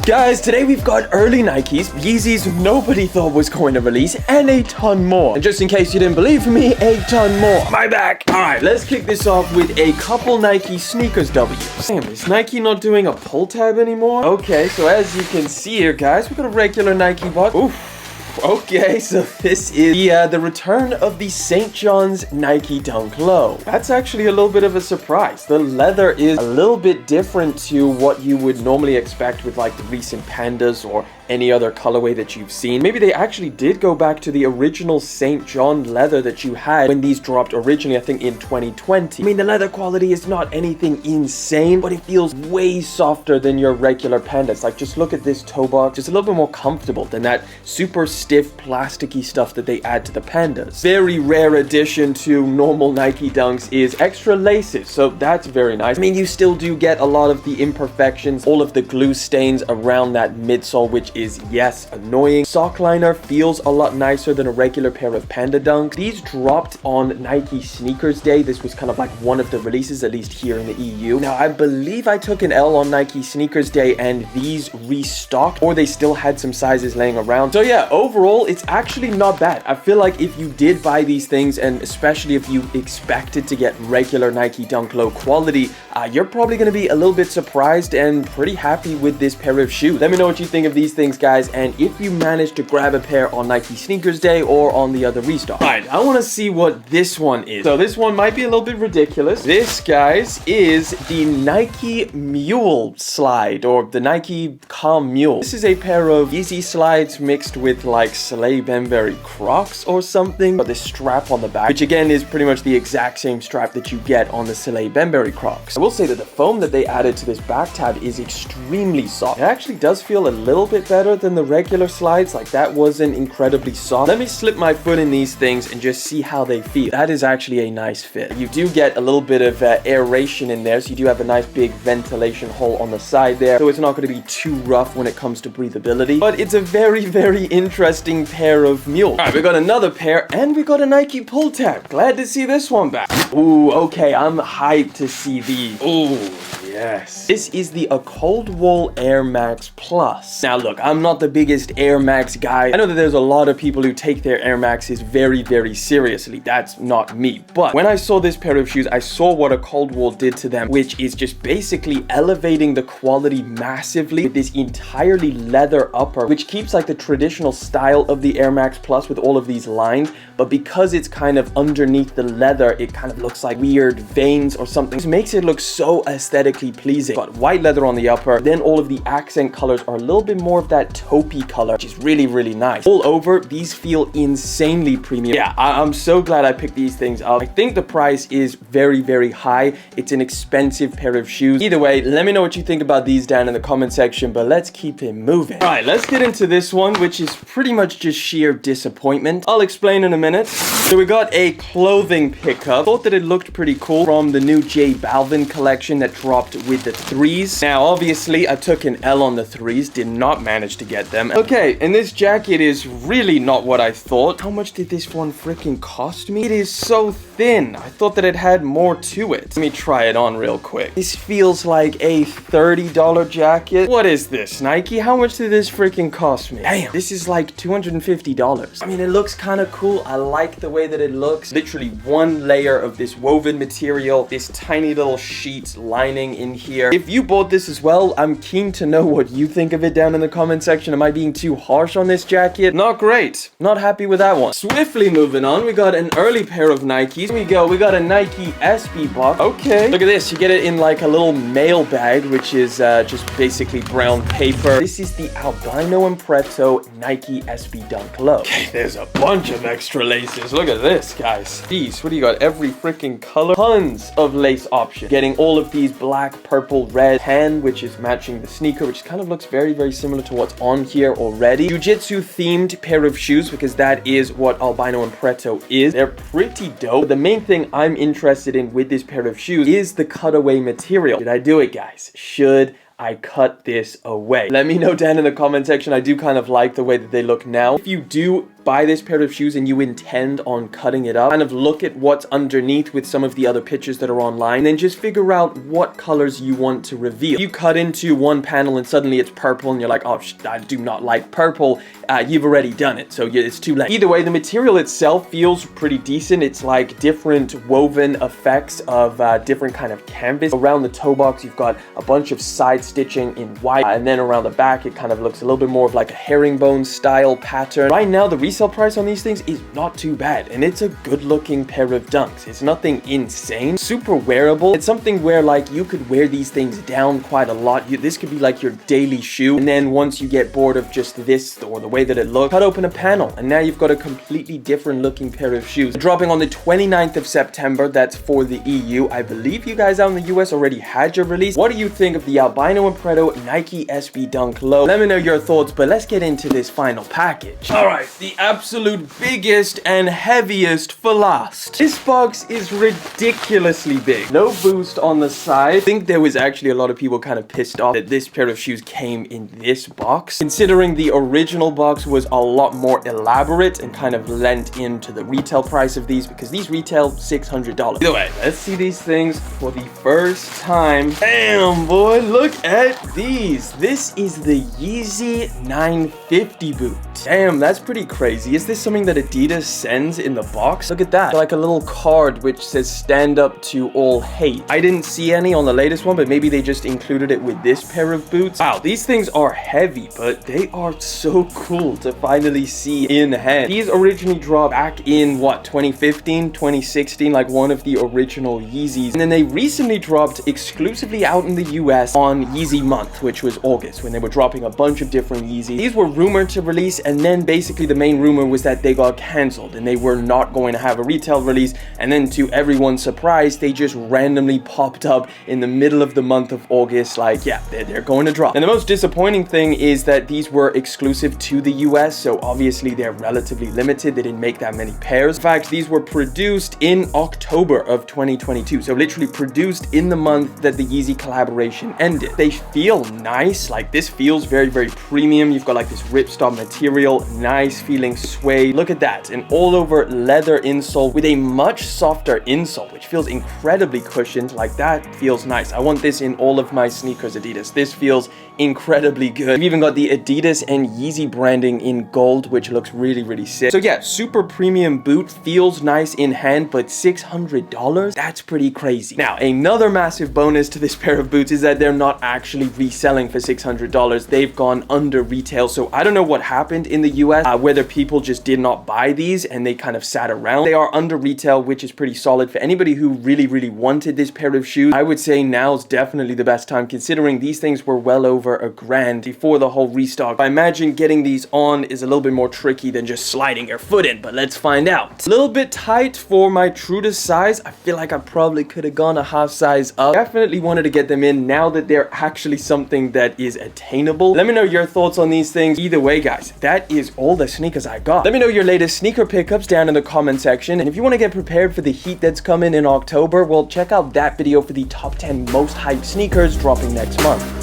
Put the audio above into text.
Guys, today we've got early Nikes, Yeezys nobody thought was going to release, and a ton more. And just in case you didn't believe me, a ton more. My back. Alright, let's kick this off with a couple Nike sneakers W's. Damn, is Nike not doing a pull tab anymore? Okay, so as you can see here, guys, we've got a regular Nike bot. Oof. Okay, so this is the return of the St. John's Nike Dunk Low. That's actually a little bit of a surprise. The leather is a little bit different to what you would normally expect with like the recent Pandas or any other colorway that you've seen. Maybe they actually did go back to the original St. John leather that you had when these dropped originally, I think in 2020. I mean, the leather quality is not anything insane, but it feels way softer than your regular Pandas. Like, just look at this toe box. Just a little bit more comfortable than that super stiff, plasticky stuff that they add to the Pandas. Very rare addition to normal Nike Dunks is extra laces, so that's very nice. I mean, you still do get a lot of the imperfections, all of the glue stains around that midsole, which is, yes, annoying. Sock liner feels a lot nicer than a regular pair of Panda Dunks. These dropped on Nike Sneakers Day. This was kind of like one of the releases, at least here in the EU. Now, I believe I took an L on Nike Sneakers Day and these restocked, or they still had some sizes laying around. So yeah, overall, it's actually not bad. I feel like if you did buy these things, and especially if you expected to get regular Nike Dunk Low quality, you're probably going to be a little bit surprised and pretty happy with this pair of shoes. Let me know what you think of these things, guys, and if you managed to grab a pair on Nike Sneakers Day or on the other restock. Right, I want to see what this one is. So this one might be a little bit ridiculous. This, guys, is the Nike Mule slide, or the Nike Calm Mule. This is a pair of Yeezy slides mixed with like Soleil Benberry Crocs or something, but this strap on the back, which again is pretty much the exact same strap that you get on the Soleil Benberry Crocs. I will say that the foam that they added to this back tab is extremely soft. It actually does feel a little bit better than the regular slides. Like, that wasn't incredibly soft. Let me slip my foot in these things and just see how they feel. That is actually a nice fit. You do get a little bit of aeration in there, so you do have a nice big ventilation hole on the side there, so it's not going to be too rough when it comes to breathability, but it's a very, very interesting pair of mules. All right, we got another pair, and we got a Nike pull tab. Glad to see this one back. Ooh, okay, I'm hyped to see these. Ooh, yes. This is the A Cold Wool Air Max Plus. Now look, I'm not the biggest Air Max guy. I know that there's a lot of people who take their Air Maxes very, very seriously. That's not me. But when I saw this pair of shoes, I saw what A Cold Wool did to them, which is just basically elevating the quality massively with this entirely leather upper, which keeps like the traditional style of the Air Max Plus with all of these lines, but because it's kind of underneath the leather, it kind of looks like weird veins or something. It makes it look so aesthetically pleasing. Got white leather on the upper, then all of the accent colors are a little bit more of that taupey color, which is really, really nice. All over, these feel insanely premium. Yeah, I'm so glad I picked these things up. I think the price is very, very high. It's an expensive pair of shoes. Either way, let me know what you think about these down in the comment section, but let's keep it moving. All right, let's get into this one, which is pretty much just sheer disappointment. I'll explain in a minute. So we got a clothing pickup. Thought that it looked pretty cool from the new J Balvin collection that dropped with the threes. Now, obviously, I took an L on the threes, did not manage to get them. Okay, and this jacket is really not what I thought. How much did this one freaking cost me? It is so thin. I thought that it had more to it. Let me try it on real quick. This feels like a $30 jacket. What is this, Nike? How much did this freaking cost me? Damn, this is like $250. I mean, it looks kind of cool. I like the way that it looks. Literally one layer of this woven material, this tiny little sheet lining in here. If you bought this as well, I'm keen to know what you think of it down in the comment section. Am I being too harsh on this jacket? Not great. Not happy with that one. Swiftly moving on, we got an early pair of Nikes. Here we go. We got a Nike SB box. Okay. Look at this. You get it in like a little mail bag, which is just basically brown paper. This is the Albino Impretto Nike SB Dunk Low. Okay, there's a bunch of extra laces. Look at this, guys. These, what do you got? Every freaking color. Tons of lace options. Getting all of these black, purple, red, tan, which is matching the sneaker, which kind of looks very, very similar to what's on here already. Jiu-Jitsu themed pair of shoes, because that is what Albino Impretto is. They're pretty dope. But the main thing I'm interested in with this pair of shoes is the cutaway material. Did I do it, guys? Should I cut this away? Let me know down in the comment section. I do kind of like the way that they look now. If you do buy this pair of shoes and you intend on cutting it up, kind of look at what's underneath with some of the other pictures that are online, and then just figure out what colors you want to reveal. You cut into one panel and suddenly it's purple and you're like, oh, I do not like purple. You've already done it, so it's too late. Either way, the material itself feels pretty decent. It's like different woven effects of different kind of canvas. Around the toe box, you've got a bunch of side stitching in white, and then around the back, it kind of looks a little bit more of like a herringbone style pattern. Right now, the resale price on these things is not too bad, and it's a good looking pair of dunks. It's nothing insane, super wearable. It's something where like you could wear these things down quite a lot. This could be like your daily shoe, and then once you get bored of just this or the way that it looks, cut open a panel, and now you've got a completely different looking pair of shoes. Dropping on the 29th of September, that's for the EU. I believe you guys out in the US already had your release. What do you think of the albino and Preto Nike SB Dunk Low? Let me know your thoughts, but let's get into this final package. All right, the absolute biggest and heaviest for last. This box is ridiculously big. No boost on the side. I think there was actually a lot of people kind of pissed off that this pair of shoes came in this box, considering the original box was a lot more elaborate and kind of lent into the retail price of these, because these retail $600. Either way, let's see these things for the first time. Damn, boy, look at these. This is the Yeezy 950 boot. Damn, that's pretty crazy. Is this something that Adidas sends in the box? Look at that. Like a little card which says stand up to all hate. I didn't see any on the latest one, but maybe they just included it with this pair of boots. Wow, these things are heavy, but they are so cool to finally see in hand. These originally dropped back in what, 2015, 2016, like one of the original Yeezys. And then they recently dropped exclusively out in the US on Yeezy month, which was August, when they were dropping a bunch of different Yeezys. These were rumored to release, and then basically the main rumor was that they got cancelled and they were not going to have a retail release. And then to everyone's surprise, they just randomly popped up in the middle of the month of August, like, yeah, they're going to drop. And the most disappointing thing is that these were exclusive to the US, so obviously they're relatively limited. They didn't make that many pairs. In fact, these were produced in October of 2022, so literally produced in the month that the Yeezy collaboration ended. They feel nice. Like, this feels very, very premium. You've got like this ripstop material, nice feeling suede. Look at that, an all over leather insole with a much softer insole, which feels incredibly cushioned. Like, that feels nice. I want this in all of my sneakers, Adidas. This feels incredibly good. We've even got the Adidas and Yeezy branding in gold, which looks really, really sick. So yeah, super premium boot, feels nice in hand, but $600? That's pretty crazy. Now, another massive bonus to this pair of boots is that they're not actually reselling for $600. They've gone under retail. So I don't know what happened in the US, whether people just did not buy these and they kind of sat around. They are under retail, which is pretty solid for anybody who really, really wanted this pair of shoes. I would say now's definitely the best time, considering these things were well over $1,000 before the whole restock. I imagine getting these on is a little bit more tricky than just sliding your foot in, but let's find out. A little bit tight for my true to size. I feel like I probably could have gone a half size up. Definitely wanted to get them in now that they're actually something that is attainable. Let me know your thoughts on these things. Either way, guys, that is all the sneakers I got. Let me know your latest sneaker pickups down in the comment section. And if you want to get prepared for the heat that's coming in October, well, check out that video for the top 10 most hyped sneakers dropping next month.